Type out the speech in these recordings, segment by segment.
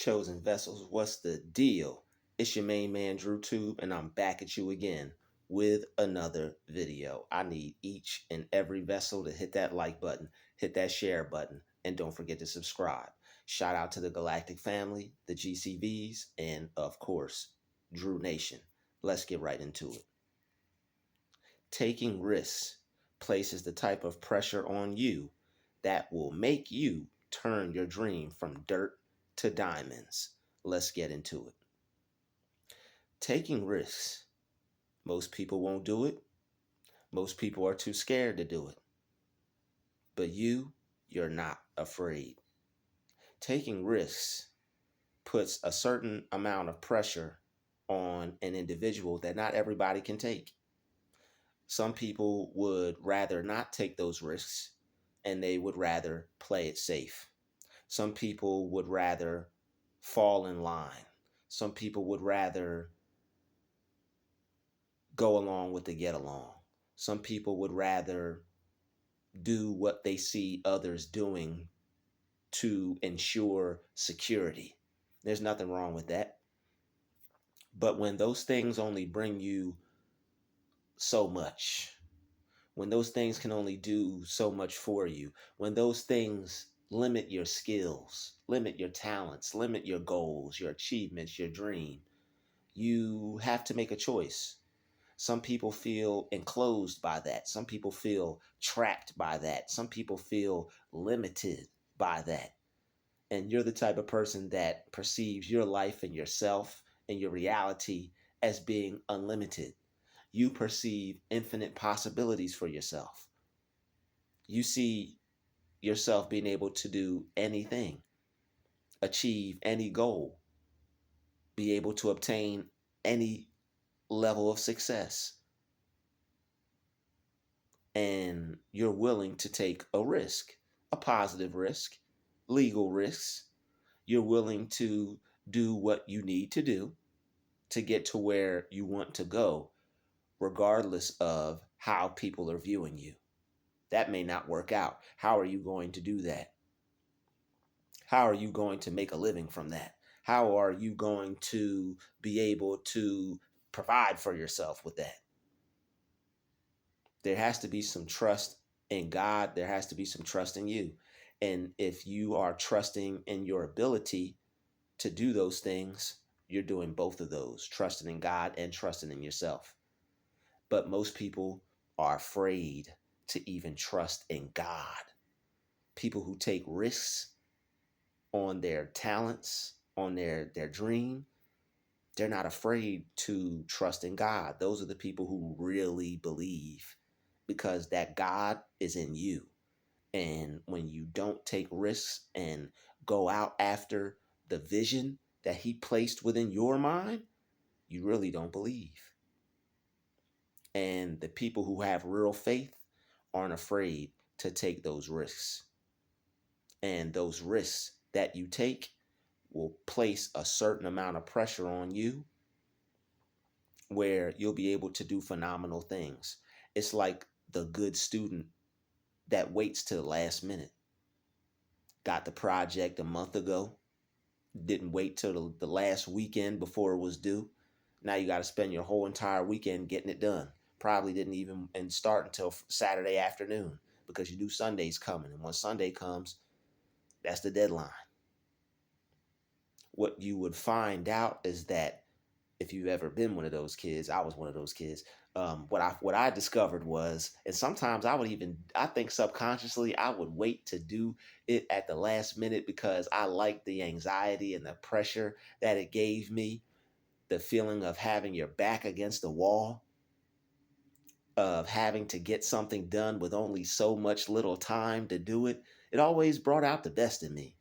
Chosen vessels, what's the deal? It's your main man Drutube, and I'm back at you again with another video. I need each and every vessel to hit that like button, hit that share button, and don't forget to subscribe. Shout out to the Galactic family, the GCVs, and of course, Drew Nation. Let's get right into it. Taking risks places the type of pressure on you that will make you turn your dream from dirt to diamonds. Let's get into it. Taking risks. Most people won't do it. Most people are too scared to do it. But you're not afraid. Taking risks puts a certain amount of pressure on an individual that not everybody can take. Some people would rather not take those risks and they would rather play it safe. Some people would rather fall in line. Some people would rather go along with the get along. Some people would rather do what they see others doing to ensure security. There's nothing wrong with that. But when those things only bring you so much, when those things can only do so much for you, when those things limit your skills, limit your talents, limit your goals, your achievements, your dream, you have to make a choice. Some people feel enclosed by that. Some people feel trapped by that. Some people feel limited by that. And you're the type of person that perceives your life and yourself and your reality as being unlimited. You perceive infinite possibilities for yourself. You see yourself being able to do anything, achieve any goal, be able to obtain any level of success. And you're willing to take a risk, a positive risk, legal risks. You're willing to do what you need to do to get to where you want to go, regardless of how people are viewing you. That may not work out. How are you going to do that? How are you going to make a living from that? How are you going to be able to provide for yourself with that? There has to be some trust in God. There has to be some trust in you. And if you are trusting in your ability to do those things, you're doing both of those, trusting in God and trusting in yourself. But most people are afraid to even trust in God. People who take risks on their talents, on their dream, they're not afraid to trust in God. Those are the people who really believe, because that God is in you. And when you don't take risks and go out after the vision that he placed within your mind, you really don't believe. And the people who have real faith aren't afraid to take those risks. And those risks that you take will place a certain amount of pressure on you where you'll be able to do phenomenal things. It's like the good student that waits to the last minute. Got the project a month ago, didn't wait till the last weekend before it was due. Now you got to spend your whole entire weekend getting it done. Probably didn't even start until Saturday afternoon because you knew Sunday's coming. And when Sunday comes, that's the deadline. What you would find out is that if you've ever been one of those kids, I was one of those kids. What I discovered was, and sometimes I think subconsciously I would wait to do it at the last minute because I liked the anxiety and the pressure that it gave me, the feeling of having your back against the wall, of having to get something done with only so much little time to do it. It always brought out the best in me.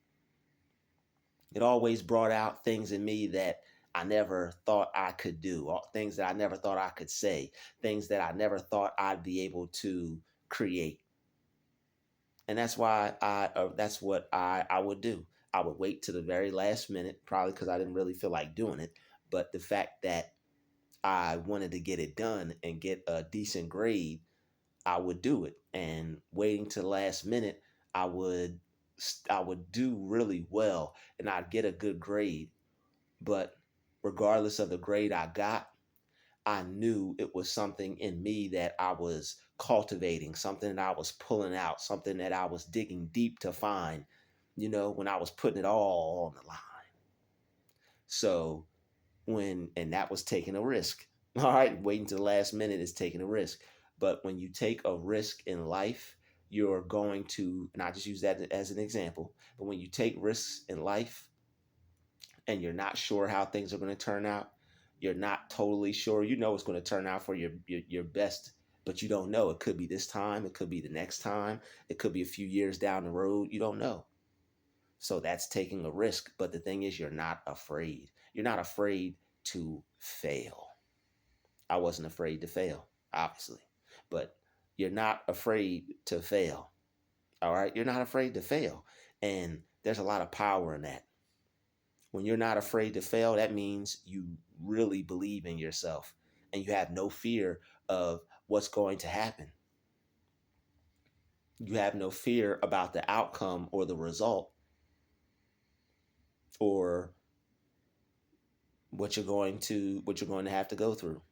It always brought out things in me that I never thought I could do, things that I never thought I could say, things that I never thought I'd be able to create. And that's why that's what I would do. I would wait to the very last minute, probably because I didn't really feel like doing it. But the fact that I wanted to get it done and get a decent grade, I would do it. And waiting to the last minute, I would I would do really well and I'd get a good grade. But regardless of the grade I got, I knew it was something in me that I was cultivating, something that I was pulling out, something that I was digging deep to find, when I was putting it all on the line. So and that was taking a risk. All right, waiting to the last minute is taking a risk. But when you take a risk in life, you're going to, and I just use that as an example, but when you take risks in life and you're not sure how things are going to turn out, you're not totally sure. You know it's going to turn out for your best, but you don't know. It could be this time, it could be the next time, it could be a few years down the road. You don't know. So that's taking a risk. But the thing is, you're not afraid. You're not afraid to fail. I wasn't afraid to fail, obviously, but you're not afraid to fail. All right. You're not afraid to fail. And there's a lot of power in that. When you're not afraid to fail, that means you really believe in yourself and you have no fear of what's going to happen. You have no fear about the outcome or the result or what you're going to have to go through.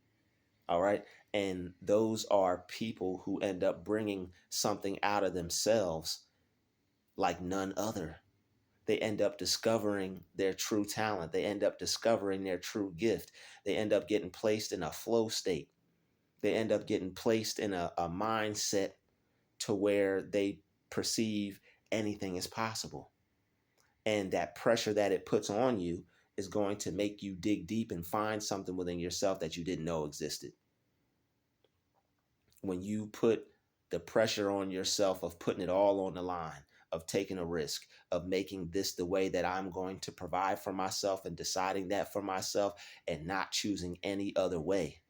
All right. And those are people who end up bringing something out of themselves like none other. They end up discovering their true talent. They end up discovering their true gift. They end up getting placed in a flow state. They end up getting placed in a mindset to where they perceive anything is possible. And that pressure that it puts on you is going to make you dig deep and find something within yourself that you didn't know existed. When you put the pressure on yourself of putting it all on the line, of taking a risk, of making this the way that I'm going to provide for myself and deciding that for myself and not choosing any other way,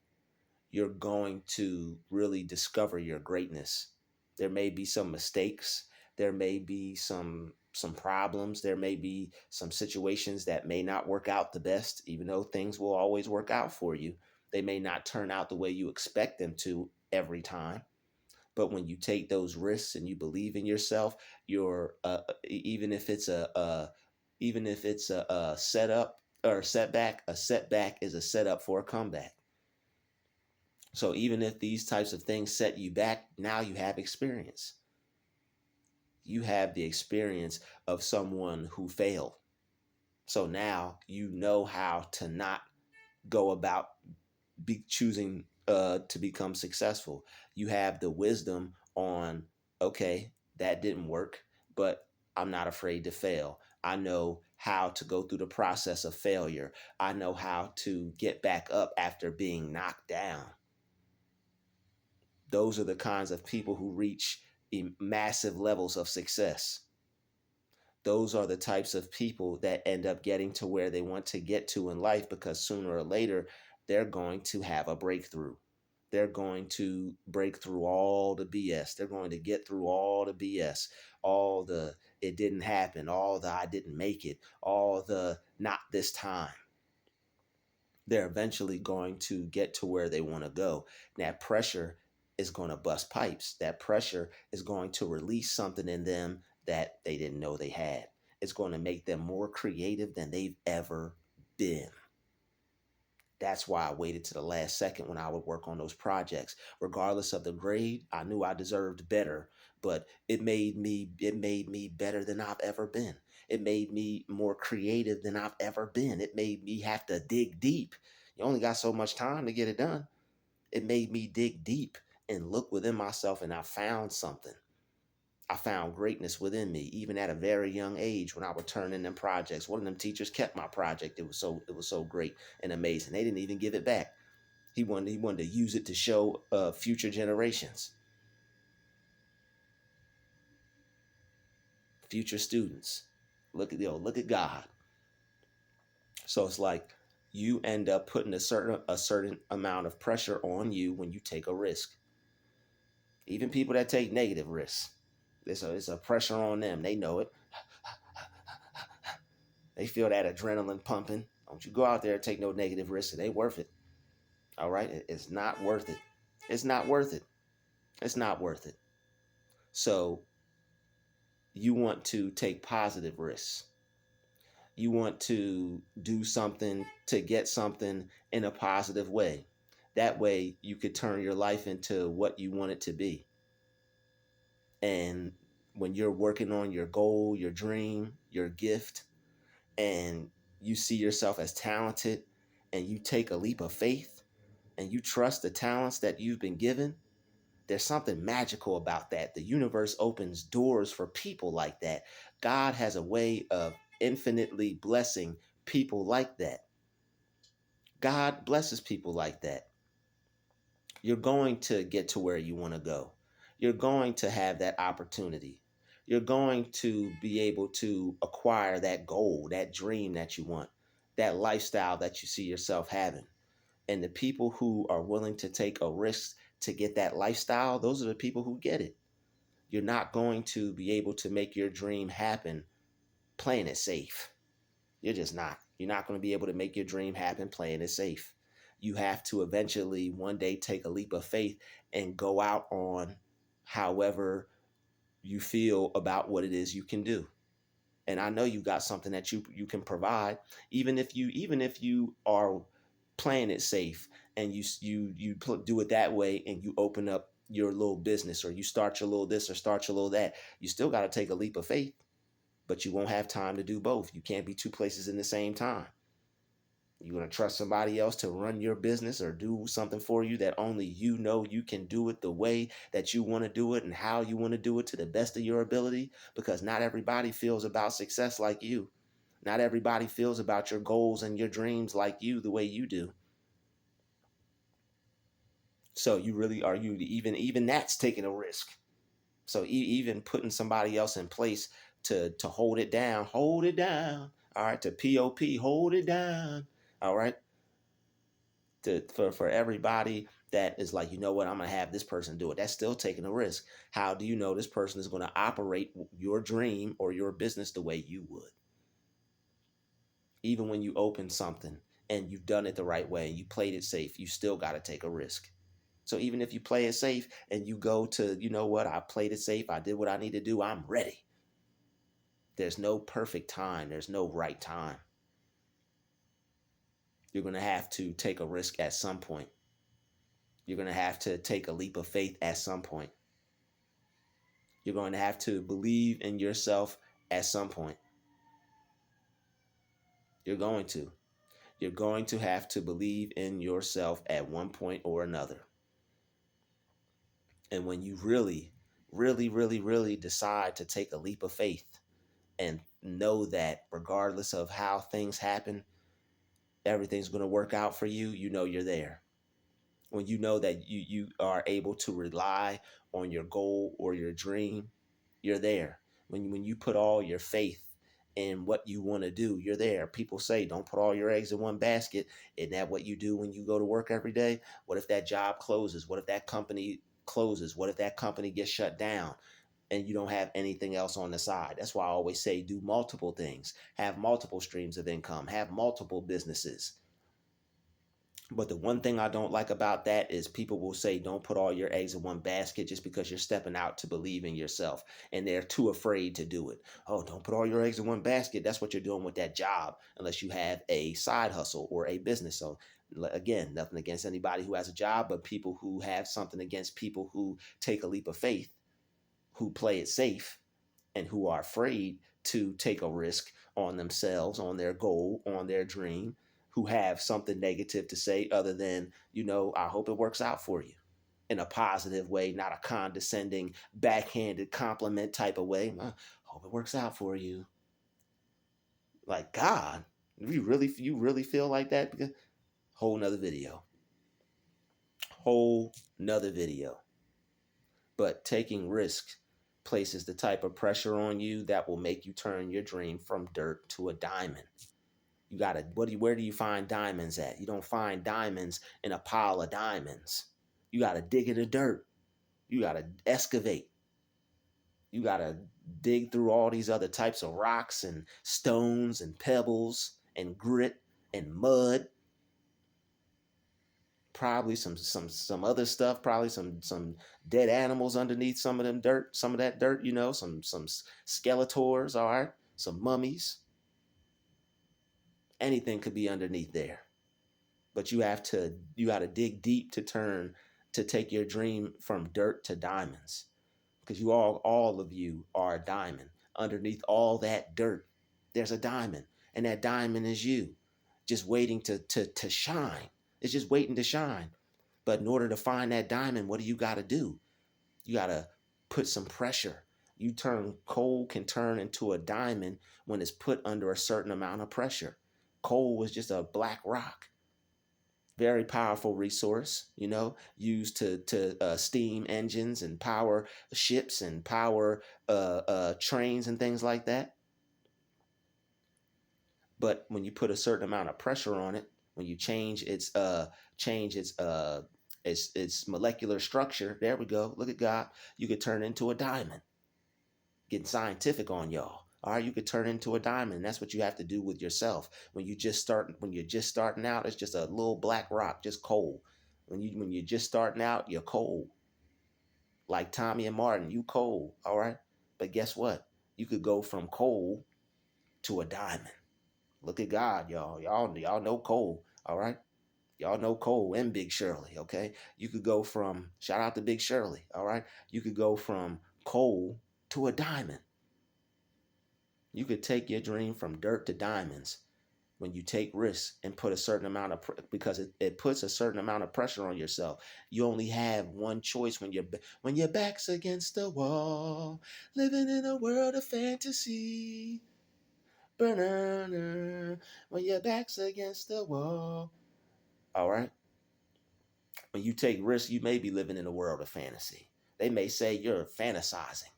you're going to really discover your greatness. There may be some mistakes, there may be some problems, there may be some situations that may not work out the best, even though things will always work out for you. They may not turn out the way you expect them to every time. But when you take those risks and you believe in yourself, you're even if it's a setup or a setback is a setup for a comeback. So even if these types of things set you back, now you have experience. You have the experience of someone who failed. So now you know how to not go about choosing to become successful. You have the wisdom on, okay, that didn't work, but I'm not afraid to fail. I know how to go through the process of failure. I know how to get back up after being knocked down. Those are the kinds of people who reach massive levels of success. Those are the types of people that end up getting to where they want to get to in life because sooner or later, they're going to have a breakthrough. They're going to break through all the BS. They're going to get through all the BS, all the it didn't happen, all the I didn't make it, all the not this time. They're eventually going to get to where they want to go. That pressure is going to bust pipes. That pressure is going to release something in them that they didn't know they had. It's going to make them more creative than they've ever been. That's why I waited to the last second when I would work on those projects. Regardless of the grade, I knew I deserved better, but it made me better than I've ever been. It made me more creative than I've ever been. It made me have to dig deep. You only got so much time to get it done. It made me dig deep and look within myself, and I found something. I found greatness within me, even at a very young age when I would turn in them projects. One of them teachers kept my project. It was so great and amazing. They didn't even give it back. He wanted to use it to show future generations, future students. Look at God. So it's like you end up putting a certain amount of pressure on you when you take a risk. Even people that take negative risks, it's a pressure on them. They know it. They feel that adrenaline pumping. Don't you go out there and take no negative risks. It ain't worth it. All right? It's not worth it. It's not worth it. It's not worth it. So you want to take positive risks. You want to do something to get something in a positive way. That way you could turn your life into what you want it to be. And when you're working on your goal, your dream, your gift, and you see yourself as talented, and you take a leap of faith and you trust the talents that you've been given, there's something magical about that. The universe opens doors for people like that. God has a way of infinitely blessing people like that. God blesses people like that. You're going to get to where you want to go. You're going to have that opportunity. You're going to be able to acquire that goal, that dream that you want, that lifestyle that you see yourself having. And the people who are willing to take a risk to get that lifestyle, those are the people who get it. You're not going to be able to make your dream happen playing it safe. You're just not. You're not going to be able to make your dream happen playing it safe. You have to eventually one day take a leap of faith and go out on however you feel about what it is you can do. And I know you got something that you can provide, even if you are playing it safe and do it that way, and you open up your little business, or you start your little this or start your little that. You still got to take a leap of faith, but you won't have time to do both. You can't be two places in the same time. You're going to trust somebody else to run your business or do something for you that only you know you can do it the way that you want to do it and how you want to do it to the best of your ability, because not everybody feels about success like you. Not everybody feels about your goals and your dreams like you the way you do. So you really are you even that's taking a risk. So even putting somebody else in place to hold it down. All right, to POP, hold it down. All right, for everybody that is like, you know what, I'm gonna have this person do it. That's still taking a risk. How do you know this person is going to operate your dream or your business the way you would? Even when you open something and you've done it the right way, you played it safe, you still got to take a risk. So even if you play it safe and you go to, you know what, I played it safe, I did what I need to do, I'm ready. There's no perfect time. There's no right time. You're going to have to take a risk at some point. You're going to have to take a leap of faith at some point. You're going to have to believe in yourself at some point. You're going to. You're going to have to believe in yourself at one point or another. And when you really, really, really, really decide to take a leap of faith and know that regardless of how things happen, everything's going to work out for you, you know you're there. When you know that you are able to rely on your goal or your dream, you're there. When you put all your faith in what you want to do, you're there. People say don't put all your eggs in one basket. Isn't that what you do when you go to work every day? What if that job closes? What if that company closes? What if that company gets shut down and you don't have anything else on the side? That's why I always say do multiple things, have multiple streams of income, have multiple businesses. But the one thing I don't like about that is people will say, don't put all your eggs in one basket just because you're stepping out to believe in yourself. And they're too afraid to do it. Oh, don't put all your eggs in one basket. That's what you're doing with that job, unless you have a side hustle or a business. So again, nothing against anybody who has a job, but people who have something against people who take a leap of faith, who play it safe, and who are afraid to take a risk on themselves, on their goal, on their dream, who have something negative to say other than, I hope it works out for you in a positive way, not a condescending, backhanded compliment type of way. I hope it works out for you. Like, God, you really feel like that? Whole nother video. Whole nother video. But taking risks places the type of pressure on you that will make you turn your dream from dirt to a diamond. You gotta, where do you find diamonds at? You don't find diamonds in a pile of diamonds. You gotta dig in the dirt. You gotta excavate. You gotta dig through all these other types of rocks and stones and pebbles and grit and mud. probably some other stuff, probably some dead animals underneath some of that dirt, you know, some skeletors, all right, some mummies. Anything could be underneath there. But you got to dig deep to take your dream from dirt to diamonds, because all of you are a diamond. Underneath all that dirt, there's a diamond, and that diamond is you, just waiting to shine. It's just waiting to shine. But in order to find that diamond, what do you got to do? You got to put some pressure. Coal can turn into a diamond when it's put under a certain amount of pressure. Coal was just a black rock. Very powerful resource, you know, used to steam engines and power ships and power trains and things like that. But when you put a certain amount of pressure on it, when you change its molecular structure, there we go. Look at God. You could turn into a diamond. Getting scientific on y'all. All right, you could turn into a diamond. That's what you have to do with yourself. When you're just starting out, it's just a little black rock, just coal. When you're just starting out, you're cold. Like Tommy and Martin, you cold, all right? But guess what? You could go from coal to a diamond. Look at God, y'all. Y'all know Cole, all right? Y'all know Cole and Big Shirley, okay? You could go from, shout out to Big Shirley, all right? You could go from coal to a diamond. You could take your dream from dirt to diamonds when you take risks and put a certain amount of, because it puts a certain amount of pressure on yourself. You only have one choice when your back's against the wall, living in a world of fantasy. When your back's against the wall. All right. When you take risks, you may be living in a world of fantasy. They may say you're fantasizing,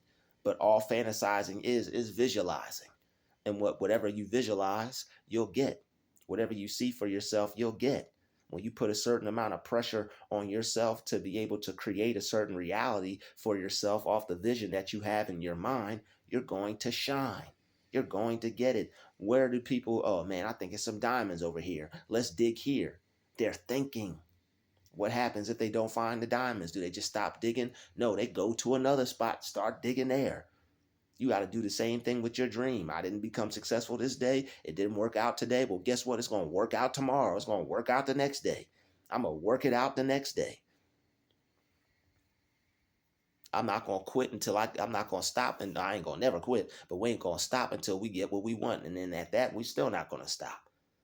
but all fantasizing is visualizing. And whatever you visualize, you'll get. Whatever you see for yourself, you'll get. When you put a certain amount of pressure on yourself to be able to create a certain reality for yourself off the vision that you have in your mind, you're going to shine. You're going to get it. Where do people, oh man, I think it's some diamonds over here. Let's dig here. They're thinking. What happens if they don't find the diamonds? Do they just stop digging? No, they go to another spot, start digging there. You got to do the same thing with your dream. I didn't become successful this day. It didn't work out today. Well, guess what? It's going to work out tomorrow. It's going to work out the next day. I'm going to work it out the next day. I'm not going to quit until I'm not going to stop. And I ain't going to never quit. But we ain't going to stop until we get what we want. And then at that, we still not going to stop.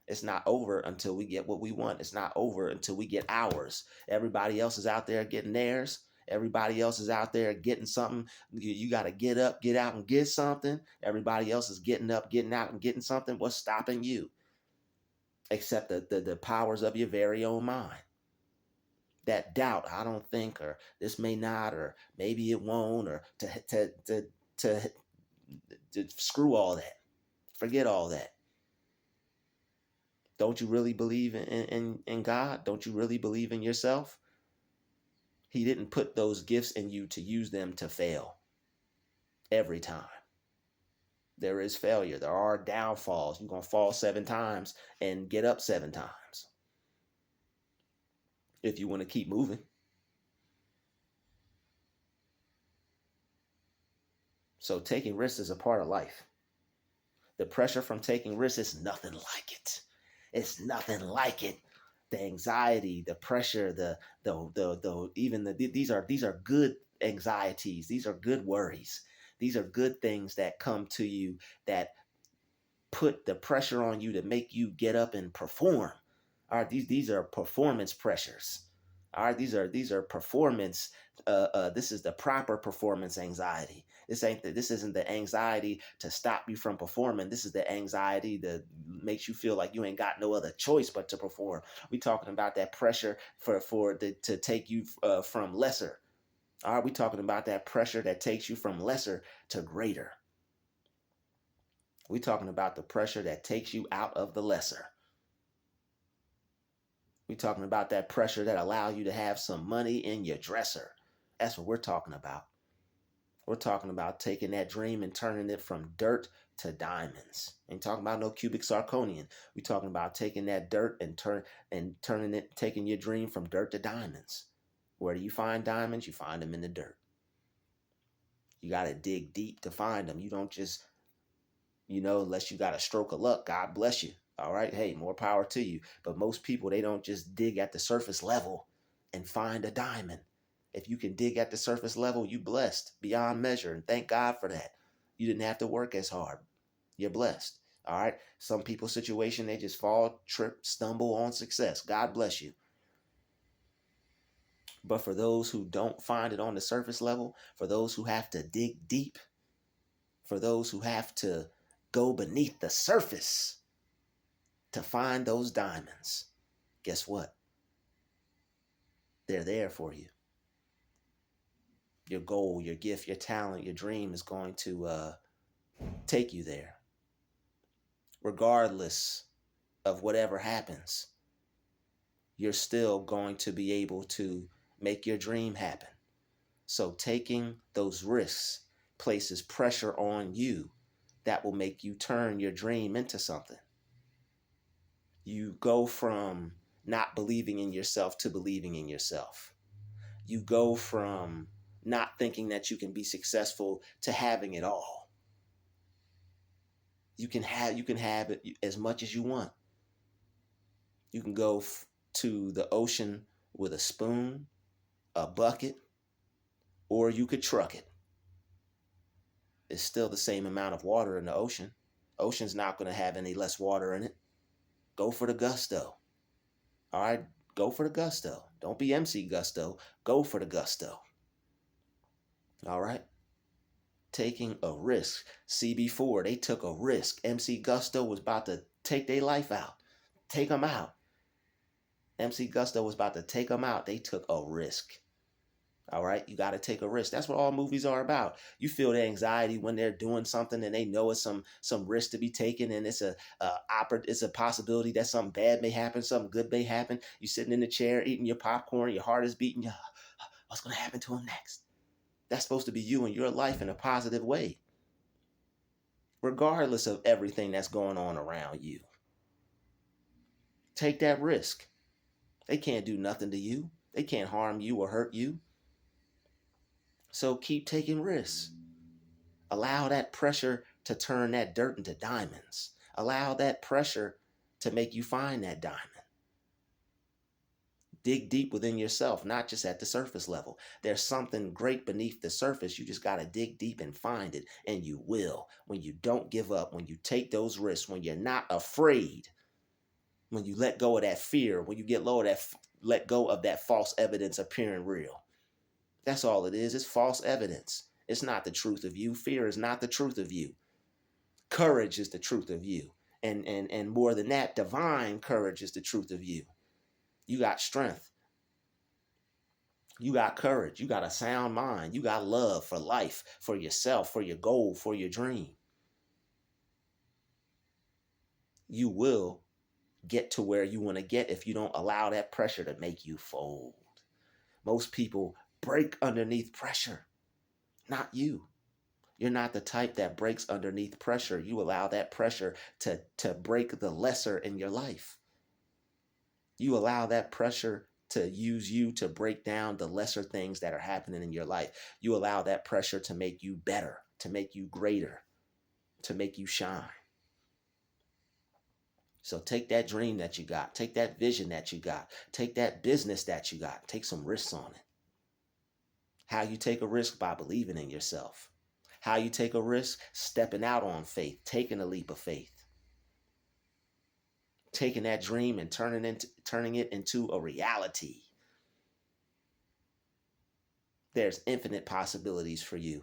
It's not over until we get what we want. It's not over until we get ours. Everybody else is out there getting theirs. Everybody else is out there getting something. You got to get up, get out and get something. Everybody else is getting up, getting out and getting something. What's stopping you? Except the powers of your very own mind. That doubt, I don't think, or this may not, or maybe it won't, or to screw all that. Forget all that. Don't you really believe in God? Don't you really believe in yourself? He didn't put those gifts in you to use them to fail every time. There is failure. There are downfalls. You're going to fall 7 times and get up 7 times if you want to keep moving. So taking risks is a part of life. The pressure from taking risks is nothing like it. It's nothing like it. The anxiety, the pressure, these are good anxieties. These are good worries. These are good things that come to you that put the pressure on you to make you get up and perform. All right, these are performance pressures. All right, these are performance. This is the proper performance anxiety. This isn't the anxiety to stop you from performing. This is the anxiety that makes you feel like you ain't got no other choice but to perform. We talking about that pressure to take you from lesser. All right, we talking about that pressure that takes you from lesser to greater. We talking about the pressure that takes you out of the lesser. We talking about that pressure that allows you to have some money in your dresser. That's what we're talking about. We're talking about taking that dream and turning it from dirt to diamonds. Ain't talking about no cubic zirconium. We talking about taking that dirt and turning it, taking your dream from dirt to diamonds. Where do you find diamonds? You find them in the dirt. You got to dig deep to find them. You don't just, unless you got a stroke of luck, God bless you. All right. Hey, more power to you. But most people, they don't just dig at the surface level and find a diamond. If you can dig at the surface level, you blessed beyond measure. And thank God for that. You didn't have to work as hard. You're blessed. All right. Some people's situation, they just fall, trip, stumble on success. God bless you. But for those who don't find it on the surface level, for those who have to dig deep, for those who have to go beneath the surface to find those diamonds, guess what? They're there for you. Your goal, your gift, your talent, your dream is going to take you there. Regardless of whatever happens, you're still going to be able to make your dream happen. So taking those risks places pressure on you that will make you turn your dream into something. You go from not believing in yourself to believing in yourself. You go from not thinking that you can be successful to having it all. You can have it as much as you want. You can go to the ocean with a spoon, a bucket, or you could truck it. It's still the same amount of water in the ocean. Ocean's not going to have any less water in it. Go for the gusto. All right, go for the gusto. Don't be MC Gusto. Go for the gusto. All right? Taking a risk. See, before they took a risk. MC Gusto was about to take their life out. Take them out. MC Gusto was about to take them out. They took a risk. All right, you got to take a risk. That's what all movies are about. You feel the anxiety when they're doing something and they know it's some risk to be taken, and it's a possibility that something bad may happen, something good may happen. You sitting in the chair eating your popcorn, your heart is beating. What's going to happen to him next? That's supposed to be you in your life in a positive way, regardless of everything that's going on around you. Take that risk. They can't do nothing to you. They can't harm you or hurt you. So keep taking risks. Allow that pressure to turn that dirt into diamonds. Allow that pressure to make you find that diamond. Dig deep within yourself, not just at the surface level. There's something great beneath the surface. You just got to dig deep and find it. And you will. When you don't give up, when you take those risks, when you're not afraid, when you let go of that fear, when you let go of that false evidence appearing real. That's all it is. It's false evidence. It's not the truth of you. Fear is not the truth of you. Courage is the truth of you. And more than that, divine courage is the truth of you. You got strength. You got courage. You got a sound mind. You got love for life, for yourself, for your goal, for your dream. You will get to where you want to get if you don't allow that pressure to make you fold. Most people break underneath pressure. Not you. You're not the type that breaks underneath pressure. You allow that pressure to break the lesser in your life. You allow that pressure to use you to break down the lesser things that are happening in your life. You allow that pressure to make you better, to make you greater, to make you shine. So take that dream that you got, take that vision that you got, take that business that you got, take some risks on it. How you take a risk? By believing in yourself. How you take a risk? Stepping out on faith, taking a leap of faith. Taking that dream and turning it into a reality. There's infinite possibilities for you,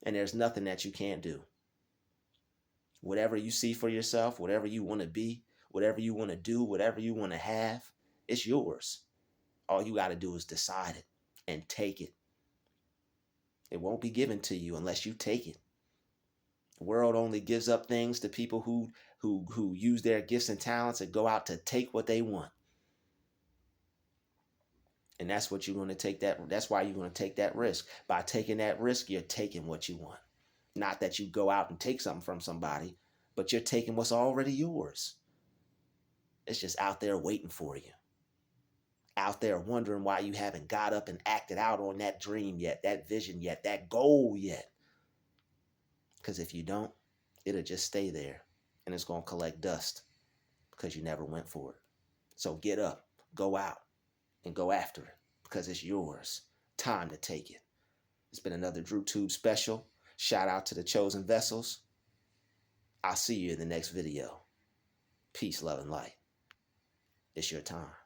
and there's nothing that you can't do. Whatever you see for yourself, whatever you want to be, whatever you want to do, whatever you want to have, it's yours. All you got to do is decide it and take it. It won't be given to you unless you take it. The world only gives up things to people who use their gifts and talents and go out to take what they want. And that's what you're going to take that's why you're going to take that risk. By taking that risk, you're taking what you want. Not that you go out and take something from somebody, but you're taking what's already yours. It's just out there waiting for you. Out there wondering why you haven't got up and acted out on that dream yet, that vision yet, that goal yet. Because if you don't, it'll just stay there and it's going to collect dust because you never went for it. So get up, go out, and go after it because it's yours. Time to take it. It's been another Drutube special. Shout out to the chosen vessels. I'll see you in the next video. Peace, love, and light. It's your time.